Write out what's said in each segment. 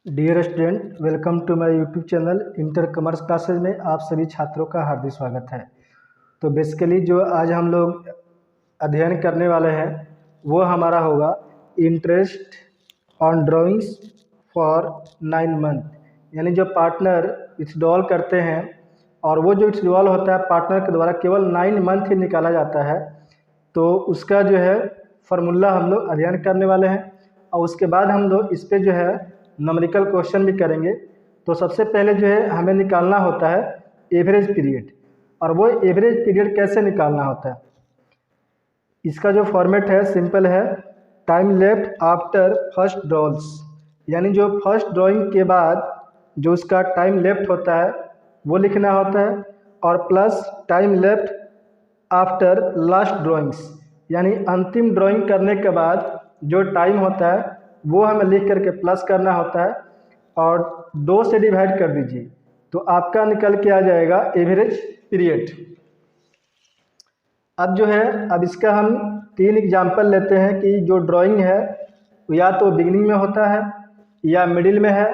Dear student, welcome to my YouTube channel inter commerce classes में आप सभी छात्रों का हार्दिक स्वागत है। तो बेसिकली जो आज हम लोग अध्ययन करने वाले हैं वो हमारा होगा interest on drawings for 9 month, यानी जो पार्टनर विथड्रॉल करते हैं और वो जो विथड्रॉल होता है पार्टनर के द्वारा केवल 9 मंथ ही निकाला जाता है, तो उसका जो है फार्मूला हम लोग अध्ययन करने वाले हैं। और उसके बाद हम लोग इस पर जो है न्यूमेरिकल क्वेश्चन भी करेंगे। तो सबसे पहले जो है हमें निकालना होता है एवरेज पीरियड, और वो एवरेज पीरियड कैसे निकालना होता है, इसका जो फॉर्मेट है सिंपल है, टाइम लेफ्ट आफ्टर फर्स्ट ड्रॉल्स, यानी जो फर्स्ट ड्राइंग के बाद जो उसका टाइम लेफ्ट होता है वो लिखना होता है, और plus time left after last drawings, यानी अंतिम ड्राइंग करने के बाद जो टाइम होता है वो हमें लिख करके प्लस करना होता है और 2 से डिवाइड कर दीजिए, तो आपका निकल के आ जाएगा एवरेज पीरियड। अब जो है अब इसका हम 3 एग्जाम्पल लेते हैं कि जो ड्राइंग है या तो बिगिनिंग में होता है या मिडिल में है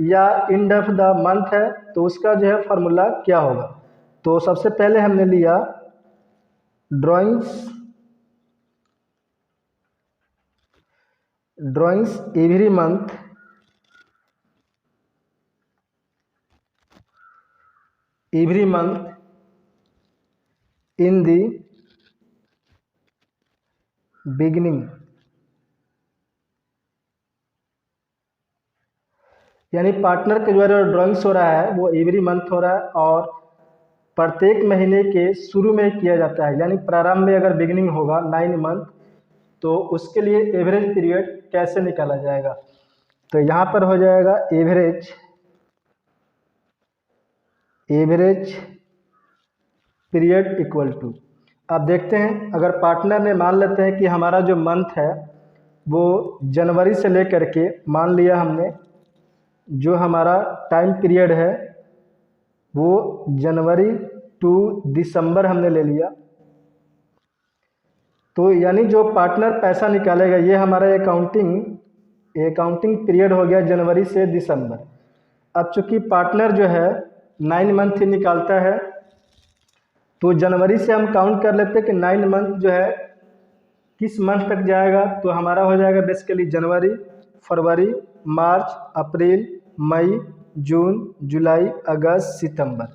या एंड ऑफ द मंथ है, तो उसका जो है फार्मूला क्या होगा। तो सबसे पहले हमने लिया drawings every month in the beginning, यानी पार्टनर के द्वारा ड्राइंग्स हो रहा है वो एवरी मंथ हो रहा है और प्रत्येक महीने के शुरू में किया जाता है, यानी प्रारंभ में अगर बिगिनिंग होगा 9 मंथ, तो उसके लिए एवरेज पीरियड कैसे निकाला जाएगा। तो यहाँ पर हो जाएगा एवरेज पीरियड इक्वल टू, अब देखते हैं अगर पार्टनर ने मान लेते हैं कि हमारा जो मंथ है वो जनवरी से लेकर के, मान लिया हमने जो हमारा टाइम पीरियड है वो जनवरी टू दिसंबर हमने ले लिया, तो यानी जो पार्टनर पैसा निकालेगा ये हमारा अकाउंटिंग पीरियड हो गया जनवरी से दिसंबर। अब चूंकि पार्टनर जो है 9 मंथ ही निकालता है, तो जनवरी से हम काउंट कर लेते हैं कि 9 मंथ जो है किस मंथ तक जाएगा, तो हमारा हो जाएगा बेसिकली जनवरी, फरवरी, मार्च, अप्रैल, मई, जून, जुलाई, अगस्त, सितंबर,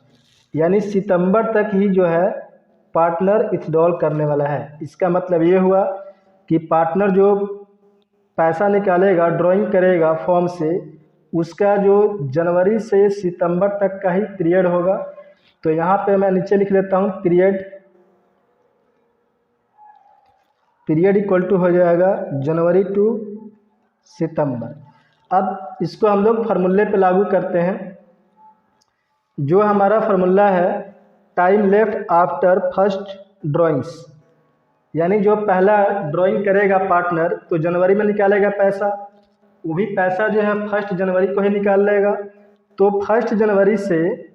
यानी सितंबर तक ही जो है पार्टनर विथड्रॉल करने वाला है। इसका मतलब ये हुआ कि पार्टनर जो पैसा निकालेगा, ड्राइंग करेगा फॉर्म से, उसका जो जनवरी से सितंबर तक का ही पीरियड होगा। तो यहाँ पे मैं नीचे लिख लेता हूँ पीरियड इक्वल टू हो जाएगा जनवरी टू सितंबर। अब इसको हम लोग फार्मूले पे लागू करते हैं। जो हमारा फार्मूला है time left after first drawings, यानी जो पहला ड्राइंग करेगा पार्टनर तो जनवरी में निकालेगा पैसा, वो भी पैसा जो है 1 जनवरी को ही निकाल लेगा। तो 1 जनवरी से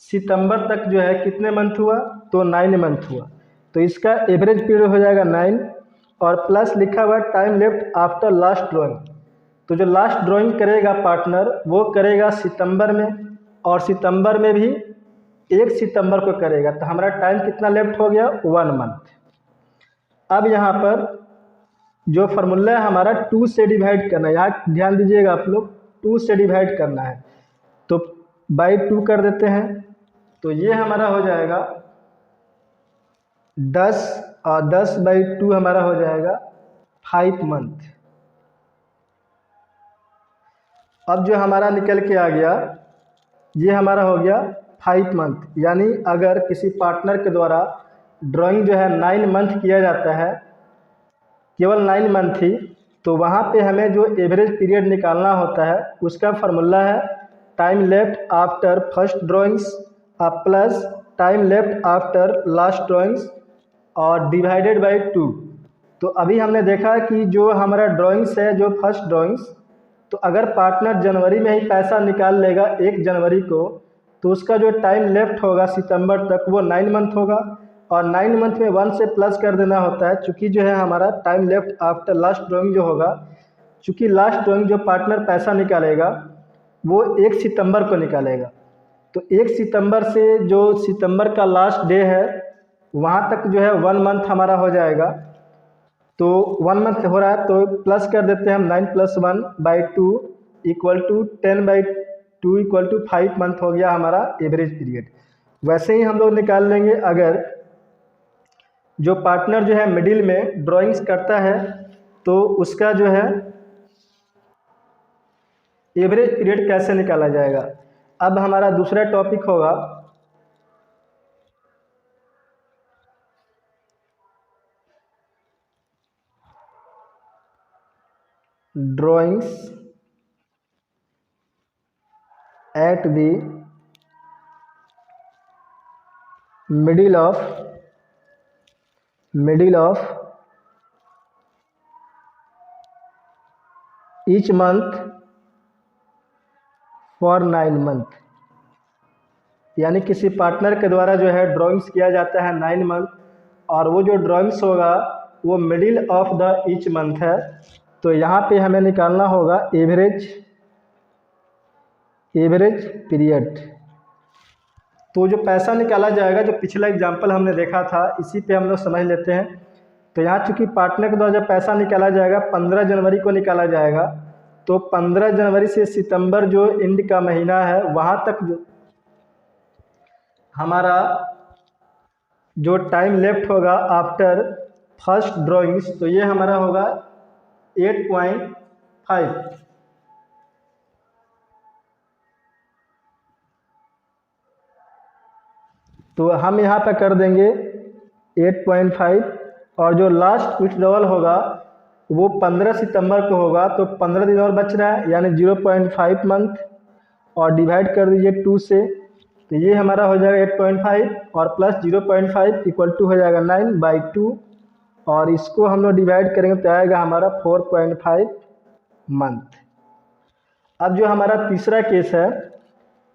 सितंबर तक जो है कितने मंथ हुआ, तो 9 मंथ हुआ, तो इसका एवरेज पीरियड हो जाएगा 9 और प्लस लिखा हुआ time left after last drawing. तो जो लास्ट ड्राइंग करेगा पार्टनर वो करेगा सितंबर में, और सितंबर में भी 1 सितंबर को करेगा, तो हमारा टाइम कितना लेफ्ट हो गया, 1 मंथ। अब यहाँ पर जो फार्मूला है हमारा 2 से डिवाइड करना है, यहाँ ध्यान दीजिएगा आप लोग, 2 से डिवाइड करना है, तो बाई 2 कर देते हैं, तो ये हमारा हो जाएगा 10 और 10 बाई 2 हमारा हो जाएगा 5 मंथ। अब जो हमारा निकल के आ गया ये हमारा हो गया 5 मंथ, यानी अगर किसी पार्टनर के द्वारा ड्राइंग जो है 9 मंथ किया जाता है, केवल 9 मंथ ही, तो वहाँ पे हमें जो एवरेज पीरियड निकालना होता है उसका फार्मूला है time left after first drawings plus time left after last drawings और डिवाइडेड बाई 2। तो अभी हमने देखा कि जो हमारा ड्राइंग्स है जो फर्स्ट ड्राइंग्स, तो अगर पार्टनर जनवरी में ही पैसा निकाल लेगा 1 जनवरी को, तो उसका जो टाइम लेफ्ट होगा सितंबर तक वो 9 मंथ होगा, और 9 मंथ में 1 से प्लस कर देना होता है, चूँकि जो है हमारा time left after last drawing जो होगा, चूँकि लास्ट ड्राइंग जो पार्टनर पैसा निकालेगा वो 1 सितंबर को निकालेगा। तो 1 सितंबर से जो सितंबर का लास्ट डे है वहाँ तक जो है 1 मंथ हमारा हो जाएगा। तो 1 मंथ हो रहा है तो प्लस कर देते हैं हम 9 + 1/2 = 10/2 = 5 मंथ हो गया हमारा एवरेज पीरियड। वैसे ही हम लोग निकाल लेंगे अगर जो पार्टनर जो है मिडिल में ड्राइंग्स करता है तो उसका जो है एवरेज पीरियड कैसे निकाला जाएगा। अब हमारा दूसरा टॉपिक होगा drawings at the middle of each month for 9 month. यानी किसी पार्टनर के द्वारा जो है ड्राइंग्स किया जाता है 9 मंथ, और वो जो ड्राइंग्स होगा वो middle of the each month है। तो यहाँ पे हमें निकालना होगा एवरेज पीरियड। तो जो पैसा निकाला जाएगा, जो पिछला एग्जाम्पल हमने देखा था इसी पे हम लोग समझ लेते हैं। तो यहाँ चूँकि पार्टनर के द्वारा जब पैसा निकाला जाएगा 15 जनवरी को निकाला जाएगा, तो 15 जनवरी से सितंबर जो एंड का महीना है वहाँ तक जो हमारा जो टाइम लेफ्ट होगा आफ्टर फर्स्ट ड्राइंग्स, तो ये हमारा होगा 8.5। तो हम यहाँ पे कर देंगे 8.5, और जो लास्ट विथड्रॉल होगा वो 15 सितंबर को होगा। तो 15 दिन और बच रहा है यानी 0.5 मंथ, और डिवाइड कर दीजिए 2 से, तो ये हमारा हो जाएगा 8.5 और प्लस 0.5 = हो जाएगा 9/2, और इसको हम लोग डिवाइड करेंगे तो आएगा हमारा 4.5 मंथ। अब जो हमारा तीसरा केस है,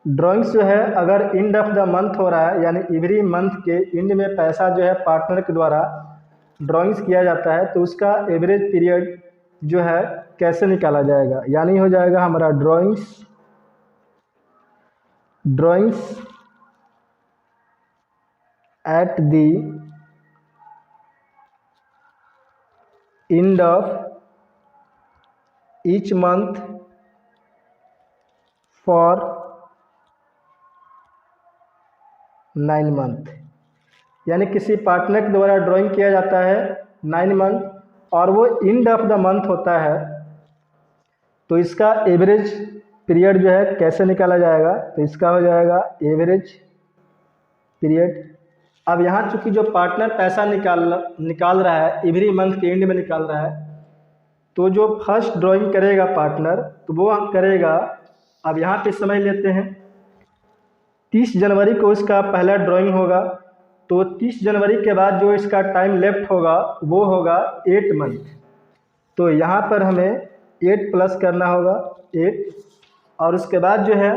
ड्राइंग्स जो है अगर एंड ऑफ द मंथ हो रहा है यानी एवरी मंथ के एंड में पैसा जो है पार्टनर के द्वारा ड्राइंग्स किया जाता है, तो उसका एवरेज पीरियड जो है कैसे निकाला जाएगा। यानी हो जाएगा हमारा drawings at the end of each month for 9 month. यानी किसी पार्टनर के द्वारा ड्राइंग किया जाता है 9 मंथ और वो एंड ऑफ द मंथ होता है, तो इसका एवरेज पीरियड जो है कैसे निकाला जाएगा। तो इसका हो जाएगा एवरेज पीरियड। अब यहाँ चूँकि जो पार्टनर पैसा निकाल रहा है एवरी मंथ के एंड में निकाल रहा है, तो जो फर्स्ट ड्राइंग करेगा पार्टनर तो वो करेगा, अब यहाँ पे समझ लेते हैं 30 जनवरी को इसका पहला ड्राइंग होगा, तो 30 जनवरी के बाद जो इसका टाइम लेफ्ट होगा वो होगा 8 मंथ। तो यहाँ पर हमें 8 प्लस करना होगा 8, और उसके बाद जो है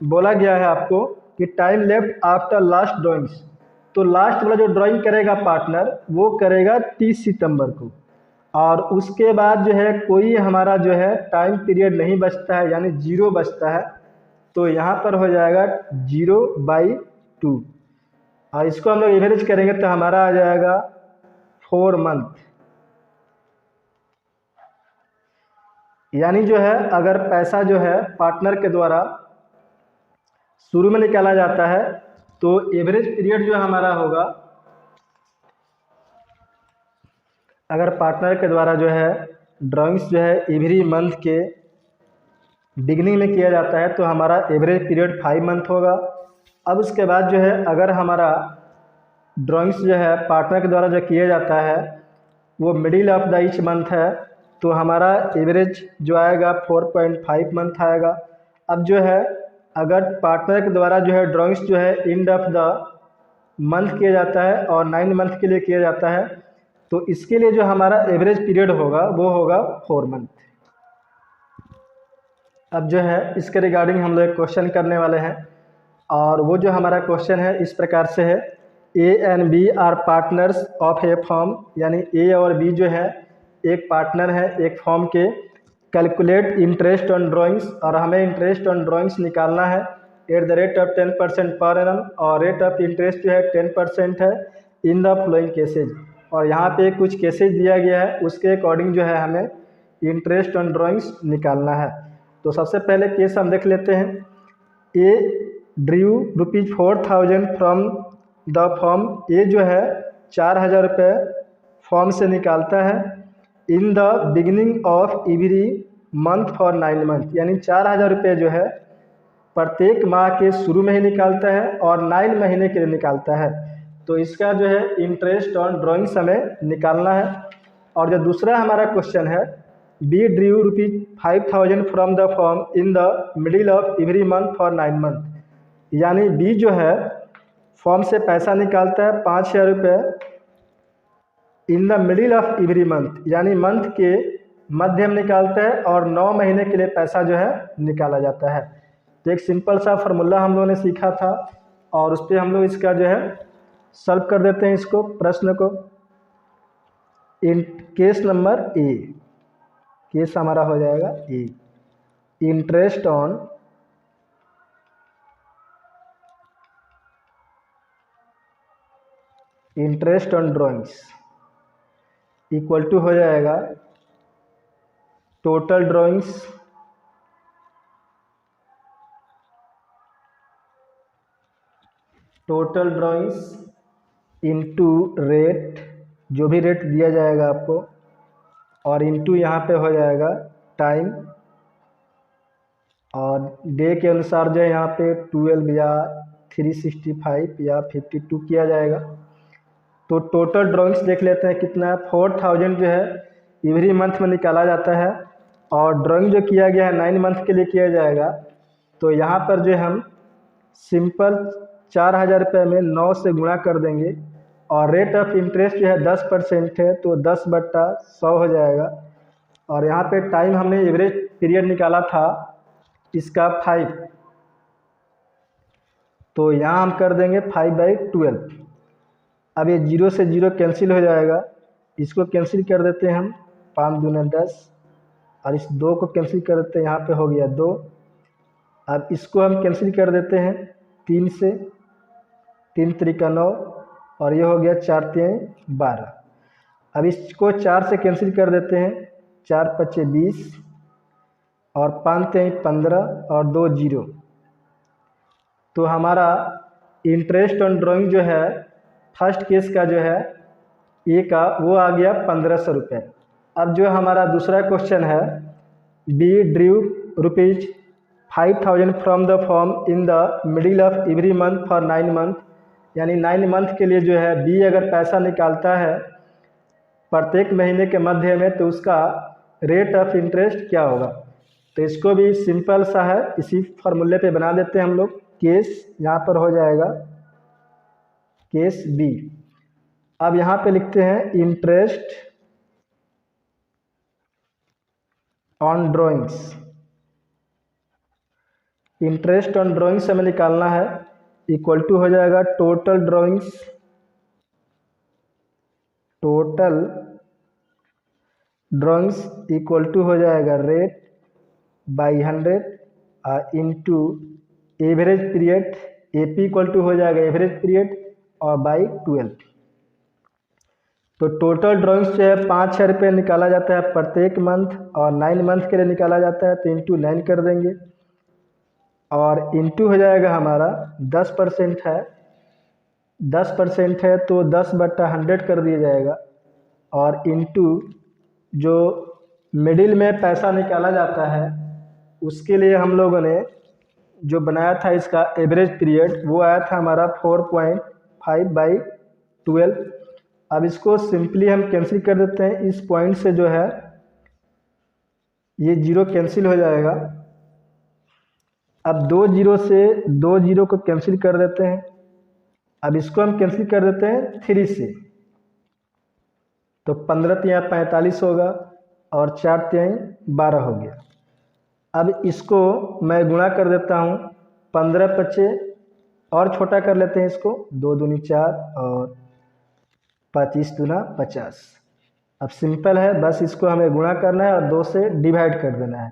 बोला गया है आपको कि time left after last drawings, तो लास्ट वाला जो ड्राइंग करेगा पार्टनर वो करेगा 30 सितंबर को, और उसके बाद जो है कोई हमारा जो है टाइम पीरियड नहीं बचता है यानी 0 बचता है। तो यहाँ पर हो जाएगा 0/2, और इसको हम लोग एवरेज करेंगे तो हमारा आ जाएगा 4 मंथ। यानी जो है अगर पैसा जो है पार्टनर के द्वारा शुरू में निकाला जाता है तो एवरेज पीरियड जो हमारा होगा, अगर पार्टनर के द्वारा जो है ड्राइंग्स जो है एवरी मंथ के बिगनिंग में किया जाता है तो हमारा एवरेज पीरियड 5 मंथ होगा। अब उसके बाद जो है अगर हमारा ड्राइंग्स जो है पार्टनर के द्वारा जो किया जाता है वो middle of the each month है, तो हमारा एवरेज जो आएगा 4.5 मंथ आएगा। अब जो है अगर पार्टनर के द्वारा जो है ड्राइंग्स जो है एंड ऑफ द मंथ किया जाता है और 9 मंथ के लिए किया जाता है, तो इसके लिए जो हमारा एवरेज पीरियड होगा वो होगा 4 मंथ। अब जो है इसके रिगार्डिंग हम लोग एक क्वेश्चन करने वाले हैं, और वो जो हमारा क्वेश्चन है इस प्रकार से है, A and B are partners of a firm, यानी ए और बी जो है एक पार्टनर है एक फर्म के, कैलकुलेट इंटरेस्ट ऑन ड्राइंग्स, और हमें इंटरेस्ट ऑन ड्राइंग्स निकालना है at the rate of 10% per annum, और रेट ऑफ इंटरेस्ट जो है 10% है इन द फ्लोइंग केसेज। और यहाँ पे कुछ केसेज दिया गया है, उसके अकॉर्डिंग जो है हमें इंटरेस्ट ऑन ड्राइंग्स निकालना है। तो सबसे पहले केस हम देख लेते हैं। ए ड्रू ₹4000 फ्रॉम द फॉर्म। ए जो है 4000 रुपये फॉर्म से निकालता है in the beginning of every month for 9 month, यानी 4000 रुपये जो है प्रत्येक माह के शुरू में ही निकालता है और 9 महीने के लिए निकालता है। तो इसका जो है इंटरेस्ट ऑन ड्राइंग्स हमें निकालना है। और जो दूसरा हमारा क्वेश्चन है, B drew ₹5000 from the form in the middle of every month for 9 month, यानी बी जो है फॉर्म से पैसा निकालता है 5000 रुपये in the middle of every month, यानी मंथ के मध्य में निकालता है और 9 महीने के लिए पैसा जो है निकाला जाता है। तो एक सिंपल सा फार्मूला हम लोगों ने सीखा था और उस पर हम लोग इसका जो है सॉल्व कर देते हैं इसको, प्रश्न को। In case number A, case हमारा हो जाएगा A, interest on drawings equal to हो जाएगा टोटल ड्राइंग्स इनटू रेट, जो भी रेट दिया जाएगा आपको, और इनटू यहाँ पे हो जाएगा टाइम, और डे के अनुसार जो है यहाँ पे 12 या 365 या 52 किया जाएगा। तो टोटल ड्राइंग्स देख लेते हैं कितना है। 4000 जो है एवरी मंथ में निकाला जाता है, और ड्राइंग जो किया गया है 9 मंथ के लिए किया जाएगा। तो यहाँ पर जो हम सिंपल 4000 रुपये में 9 से गुणा कर देंगे, और रेट ऑफ इंटरेस्ट जो है 10% है, तो 10/100 हो जाएगा। और यहाँ पे टाइम हमने एवरेज पीरियड निकाला था इसका 5, तो यहाँ हम कर देंगे 5/12। अब ये 0 से 0 कैंसिल हो जाएगा, इसको कैंसिल कर देते हैं हम, 5 दूने 10, और इस 2 को कैंसिल कर देते हैं, यहाँ पे हो गया 2। अब इसको हम कैंसिल कर देते हैं 3 से, 3 त्रिका 9, और ये हो गया 4 3 12। अब इसको 4 से कैंसिल कर देते हैं, 4 5 20, और 5 3 15, और 2 0। तो हमारा इंटरेस्ट ऑन ड्राइंग जो है फर्स्ट केस का जो है ए का, वो आ गया 1500 रुपये। अब जो हमारा दूसरा क्वेश्चन है, B drew ₹5000 from the form in the middle of every month for 9 month, यानी 9 मंथ के लिए जो है बी अगर पैसा निकालता है प्रत्येक महीने के मध्य में, तो उसका रेट ऑफ इंटरेस्ट क्या होगा। तो इसको भी सिंपल सा है, इसी फार्मूले पे बना देते हैं हम लोग। केस यहाँ पर हो जाएगा केस बी। अब यहाँ पे लिखते हैं interest on drawings. Interest on drawings हमें निकालना है, इक्वल टू हो जाएगा टोटल ड्राइंग्स इक्वल टू हो जाएगा rate by 100 into average period, AP equal to हो जाएगा एवरेज पीरियड, और बाई 12। तो टोटल ड्राइंग्स जो है 5000 रुपये निकाला जाता है प्रत्येक मंथ, और 9 मंथ के लिए निकाला जाता है, तो इंटू 9 कर देंगे, और इंटू हो जाएगा हमारा 10% है, 10% है तो 10/100 कर दिया जाएगा, और इंटू जो मिडिल में पैसा निकाला जाता है उसके लिए हम लोगों ने जो बनाया था इसका एवरेज पीरियड, वो आया था हमारा 4.5/12। अब इसको सिंपली हम कैंसिल कर देते हैं, इस पॉइंट से जो है ये 0 कैंसिल हो जाएगा। अब 2 0 से 2 0 को कैंसिल कर देते हैं, अब इसको हम कैंसिल कर देते हैं 3 से, तो 15 3 45 होगा, और 4 3 12 हो गया। अब इसको मैं गुणा कर देता हूँ, 15 25 और छोटा कर लेते हैं इसको, 2 दूनी 4 और 25 दूना 50। अब सिंपल है, बस इसको हमें गुणा करना है और 2 से डिवाइड कर देना है।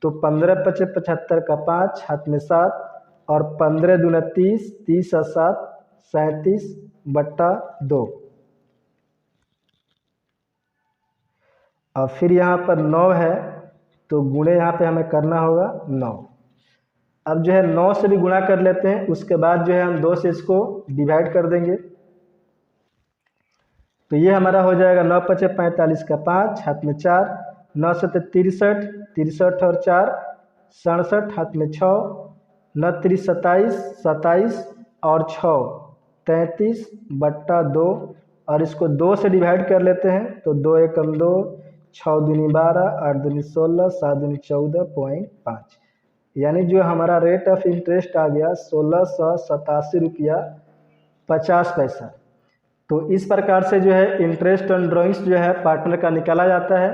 तो 15 पचे 75 का 5, हाथ में 7 और 15 दूना 30, 30 और 7 37/2। और फिर यहाँ पर 9 है तो गुणे यहाँ पे हमें करना होगा 9। अब जो है 9 से भी गुणा कर लेते हैं, उसके बाद जो है हम 2 से इसको डिवाइड कर देंगे। तो ये हमारा हो जाएगा 9 पचे 45 का 5, हाथ में 4, 9 सते 63, 63 और 4 67, हाथ में 6, 9 3 27, 27 और 6 33/2। और इसको 2 से डिवाइड कर लेते हैं। तो 2 एकम 2, 6 दूनी 12, 8 दूनी 16, 7 दूनी 14.5। यानी जो हमारा रेट ऑफ इंटरेस्ट आ गया 1687 रुपया 50 पैसा। तो इस प्रकार से जो है इंटरेस्ट ऑन ड्राइंग्स जो है पार्टनर का निकाला जाता है।